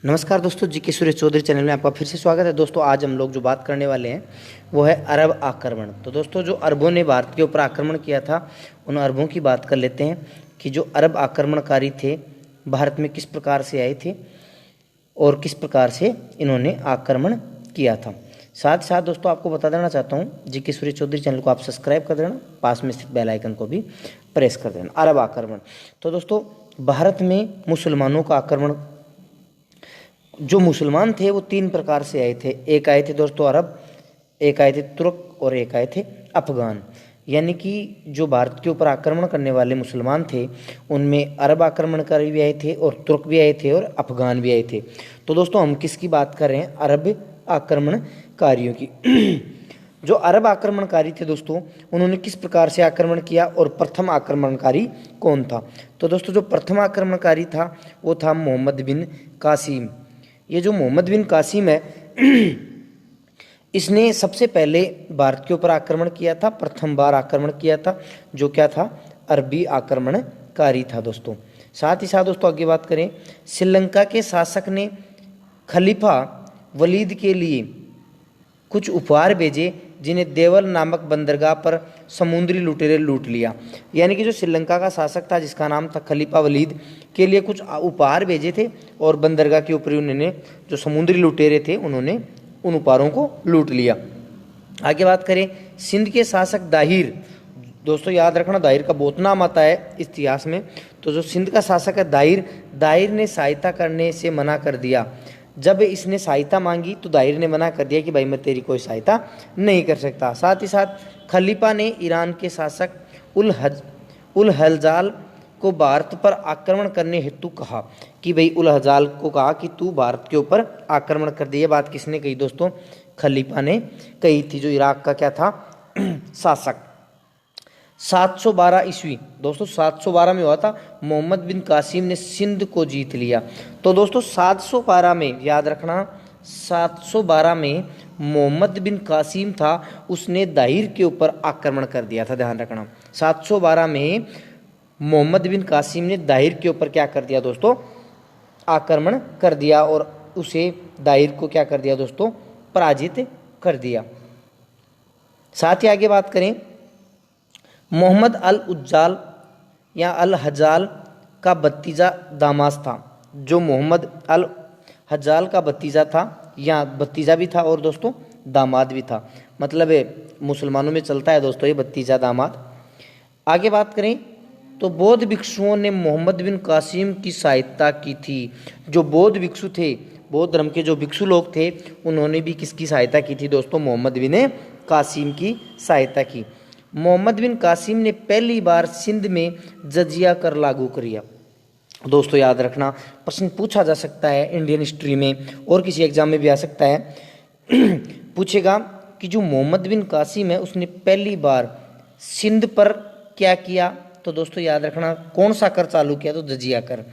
नमस्कार दोस्तों, जी सूर्य चौधरी चैनल में आपका फिर से स्वागत है। दोस्तों आज हम लोग जो बात करने वाले हैं वो है अरब आक्रमण। तो दोस्तों जो अरबों ने भारत के ऊपर आक्रमण किया था उन अरबों की बात कर लेते हैं कि जो अरब आक्रमणकारी थे भारत में किस प्रकार से आए थे और किस प्रकार से इन्होंने आक्रमण किया था। साथ ही साथ दोस्तों आपको बता देना चाहता हूँ, जी सूर्य चौधरी चैनल को आप सब्सक्राइब कर देना, पास में स्थित बेल आइकन को भी प्रेस कर देना। अरब आक्रमण, तो दोस्तों भारत में मुसलमानों का आक्रमण, जो मुसलमान थे वो तीन प्रकार से आए थे। एक आए थे दोस्तों अरब, एक आए थे तुर्क और एक आए थे अफगान। यानी कि जो भारत के ऊपर आक्रमण करने वाले मुसलमान थे उनमें अरब आक्रमणकारी भी आए थे और तुर्क भी आए थे और अफगान भी आए थे। तो दोस्तों हम किसकी बात कर रहे हैं? अरब आक्रमणकारियों की। जो अरब आक्रमणकारी थे दोस्तों उन्होंने किस प्रकार से आक्रमण किया और प्रथम आक्रमणकारी कौन था? तो दोस्तों जो प्रथम आक्रमणकारी था वो था मोहम्मद बिन कासिम। ये जो मोहम्मद बिन कासिम है इसने सबसे पहले भारत के ऊपर आक्रमण किया था, प्रथम बार आक्रमण किया था, जो क्या था? अरबी आक्रमणकारी था दोस्तों। साथ ही साथ दोस्तों आगे बात करें, श्रीलंका के शासक ने खलीफा वलीद के लिए कुछ उपहार भेजे जिन्हें देवल नामक बंदरगाह पर समुद्री लुटेरे लूट लिया। यानी कि जो श्रीलंका का शासक था जिसका नाम था खलीफा वलीद के लिए कुछ उपहार भेजे थे और बंदरगाह के ऊपर उन्होंने जो समुद्री लुटेरे थे उन्होंने उन उपहारों को लूट लिया। आगे बात करें, सिंध के शासक दाहिर, दोस्तों याद रखना दाहिर का बहुत नाम आता है इतिहास में। तो जो सिंध का शासक है दाहिर ने सहायता करने से मना कर दिया। जब इसने सहायता मांगी तो दाहिर ने मना कर दिया कि भाई मैं तेरी कोई सहायता नहीं कर सकता। साथ ही साथ खलीफा ने ईरान के शासक उल हलजाल को भारत पर आक्रमण करने हेतु कहा कि भाई उल हलजाल को कहा कि तू भारत के ऊपर आक्रमण कर दे। ये बात किसने कही दोस्तों? खलीफा ने कही थी, जो इराक का क्या था? शासक। 712 ईस्वी दोस्तों 712 में हुआ था, मोहम्मद बिन कासिम ने सिंध को जीत लिया। तो दोस्तों 712 में याद रखना, 712 में मोहम्मद बिन कासिम था, उसने दाहिर के ऊपर आक्रमण कर दिया था। ध्यान रखना 712 में मोहम्मद बिन कासिम ने दाहिर के ऊपर क्या कर दिया दोस्तों? आक्रमण कर दिया और उसे दाहिर को क्या कर दिया दोस्तों? पराजित कर दिया। साथ ही आगे बात करें, मोहम्मद अल उज्जाल या अल हजाल का भतीजा दामाद था। जो मोहम्मद अल हजाल का भतीजा था, या भतीजा भी था और दोस्तों दामाद भी था, मतलब मुसलमानों में चलता है दोस्तों ये भतीजा दामाद। आगे बात करें तो बौद्ध भिक्षुओं ने मोहम्मद बिन कासिम की सहायता की थी। जो बौद्ध भिक्षु थे, बौद्ध धर्म के जो भिक्षु लोग थे, उन्होंने भी किसकी सहायता की थी दोस्तों? मोहम्मद बिन कासिम की सहायता की। मोहम्मद बिन कासिम ने पहली बार सिंध में जजिया कर लागू किया। दोस्तों याद रखना, प्रश्न पूछा जा सकता है इंडियन हिस्ट्री में और किसी एग्जाम में भी आ सकता है। पूछेगा कि जो मोहम्मद बिन कासिम है उसने पहली बार सिंध पर क्या किया? तो दोस्तों याद रखना, कौन सा कर चालू किया? तो जजिया कर।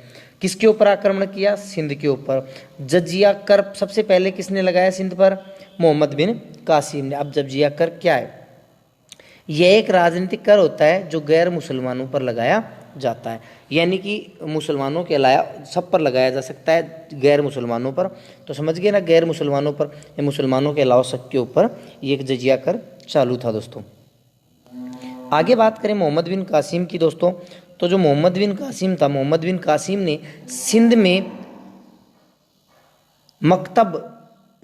किसके ऊपर आक्रमण किया? सिंध के ऊपर। जजिया कर सबसे पहले किसने लगाया सिंध पर? मोहम्मद बिन कासिम ने। अब जजिया कर क्या है? यह एक राजनीतिक कर होता है जो गैर मुसलमानों पर लगाया जाता है। यानी कि मुसलमानों के अलावा सब पर लगाया जा सकता है, गैर मुसलमानों पर। तो समझ गए ना, गैर मुसलमानों पर या मुसलमानों के अलावा सबके ऊपर ये एक जजिया कर चालू था दोस्तों। आगे बात करें मोहम्मद बिन कासिम की दोस्तों, तो जो मोहम्मद बिन कासिम था, मोहम्मद बिन कासिम ने सिंध में मकतब,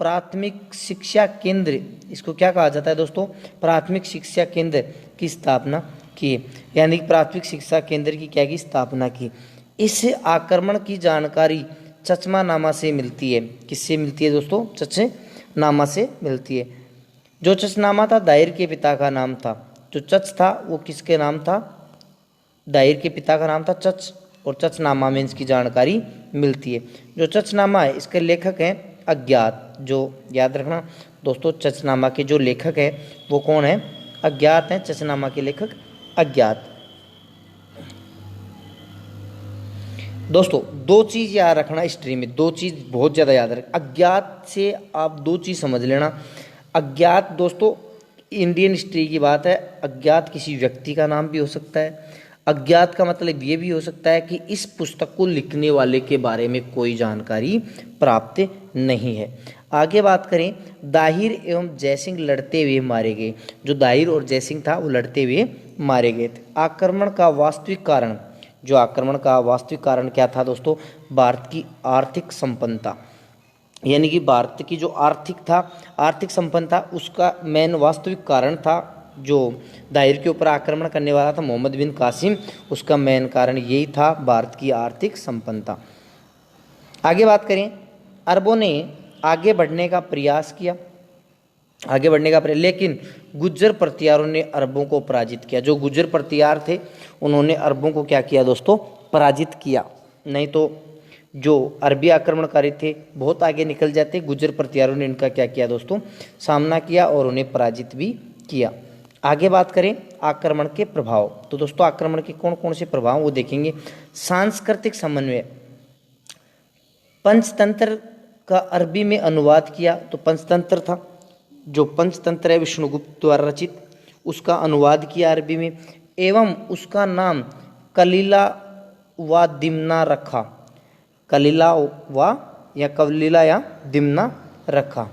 प्राथमिक शिक्षा केंद्र, इसको क्या कहा जाता है दोस्तों? प्राथमिक शिक्षा केंद्र की स्थापना की। यानी प्राथमिक शिक्षा केंद्र की क्या की? स्थापना की। इस आक्रमण की जानकारी चचमानामा से मिलती है। किससे मिलती है दोस्तों? चचनामा से मिलती है। जो चचनामा था दाहिर के पिता का नाम था। जो चच था वो किसके नाम था? दाहिर के पिता का नाम था चच, और चचनामा में इसकी जानकारी मिलती है। जो चचनामा है इसके लेखक हैं अज्ञात। जो याद रखना दोस्तों, चचनामा के जो लेखक है वो कौन है? अज्ञात हैं। चचनामा के लेखक अज्ञात। दोस्तों दो चीज याद रखना हिस्ट्री में, दो चीज बहुत ज्यादा याद रख। अज्ञात से आप दो चीज समझ लेना। अज्ञात दोस्तों इंडियन हिस्ट्री की बात है, अज्ञात किसी व्यक्ति का नाम भी हो सकता है, अज्ञात का मतलब ये भी हो सकता है कि इस पुस्तक को लिखने वाले के बारे में कोई जानकारी प्राप्त नहीं है। आगे बात करें, दाहिर एवं जयसिंह लड़ते हुए मारे गए। जो दाहिर और जयसिंह था वो लड़ते हुए मारे गए थे। आक्रमण का वास्तविक कारण, जो आक्रमण का वास्तविक कारण क्या था दोस्तों, भारत की आर्थिक संपन्नता, यानी कि भारत की जो आर्थिक संपन्नता उसका मेन वास्तविक कारण था। जो दाहिर के ऊपर आक्रमण करने वाला था मोहम्मद बिन कासिम, उसका मेन कारण यही था, भारत की आर्थिक संपन्नता। आगे बात करें, अरबों ने आगे बढ़ने का प्रयास किया, लेकिन गुज्जर प्रतिहारों ने अरबों को पराजित किया। जो गुज्जर प्रतिहार थे उन्होंने अरबों को क्या किया दोस्तों, पराजित किया। नहीं तो जो अरबी आक्रमणकारी थे बहुत आगे निकल जाते, गुज्जर प्रतिहारों ने इनका क्या किया दोस्तों, सामना किया और उन्हें पराजित भी किया। आगे बात करें आक्रमण के प्रभाव, तो दोस्तों आक्रमण के कौन कौन से प्रभाव वो देखेंगे। सांस्कृतिक समन्वय, पंचतंत्र का अरबी में अनुवाद किया, तो पंचतंत्र था, जो पंचतंत्र है विष्णुगुप्त द्वारा रचित, उसका अनुवाद किया अरबी में, एवं उसका नाम कलीला व दिमना रखा, कलीला या दिमना रखा।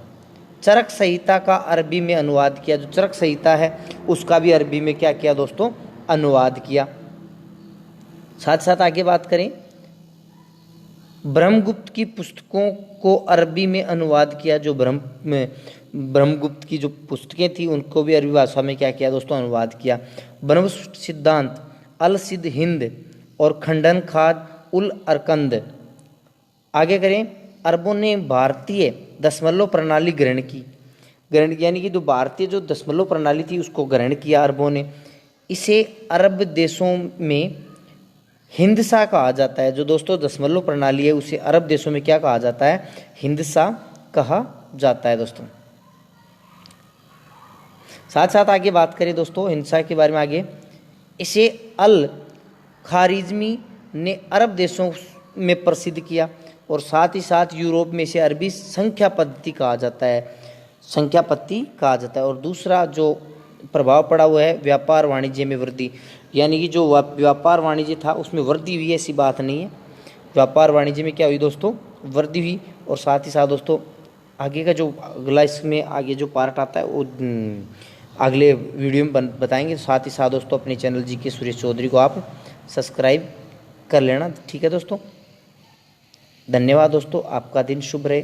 चरक संहिता का अरबी में अनुवाद किया, जो चरक संहिता है उसका भी अरबी में क्या किया दोस्तों, अनुवाद किया। साथ साथ आगे बात करें, ब्रह्मगुप्त की पुस्तकों को अरबी में अनुवाद किया। जो ब्रह्मगुप्त की जो पुस्तकें थी उनको भी अरबी भाषा में क्या किया दोस्तों, अनुवाद किया। ब्रह्म सिद्धांत, अल सिद्ध हिंद और खंडन खाद उल अरकंद। आगे करें, अरबों ने भारतीय दशमलव प्रणाली ग्रहण की, यानी कि जो भारतीय जो दशमलव प्रणाली थी उसको ग्रहण किया अरबों ने। इसे अरब देशों में हिंदसा कहा जाता है। जो दोस्तों दशमलव प्रणाली है उसे अरब देशों में क्या कहा जाता है, हिंदसा कहा जाता है दोस्तों। साथ साथ आगे बात करें दोस्तों हिंसा के बारे में, आगे इसे अल खारिज्मी ने अरब देशों में प्रसिद्ध किया और साथ ही साथ यूरोप में इसे अरबी संख्या पद्धति कहा जाता है। और दूसरा जो प्रभाव पड़ा हुआ है व्यापार वाणिज्य में वृद्धि, यानी कि जो व्यापार वाणिज्य था उसमें वृद्धि हुई, ऐसी बात नहीं है। व्यापार वाणिज्य में क्या हुई दोस्तों, वृद्धि हुई। और साथ ही साथ दोस्तों आगे का जो अगला इसमें आगे जो पार्ट आता है वो अगले वीडियो में बताएंगे। साथ ही साथ दोस्तों अपने चैनल जी के सुरेश चौधरी को आप सब्सक्राइब कर लेना, ठीक है दोस्तों। धन्यवाद दोस्तों, आपका दिन शुभ रहे।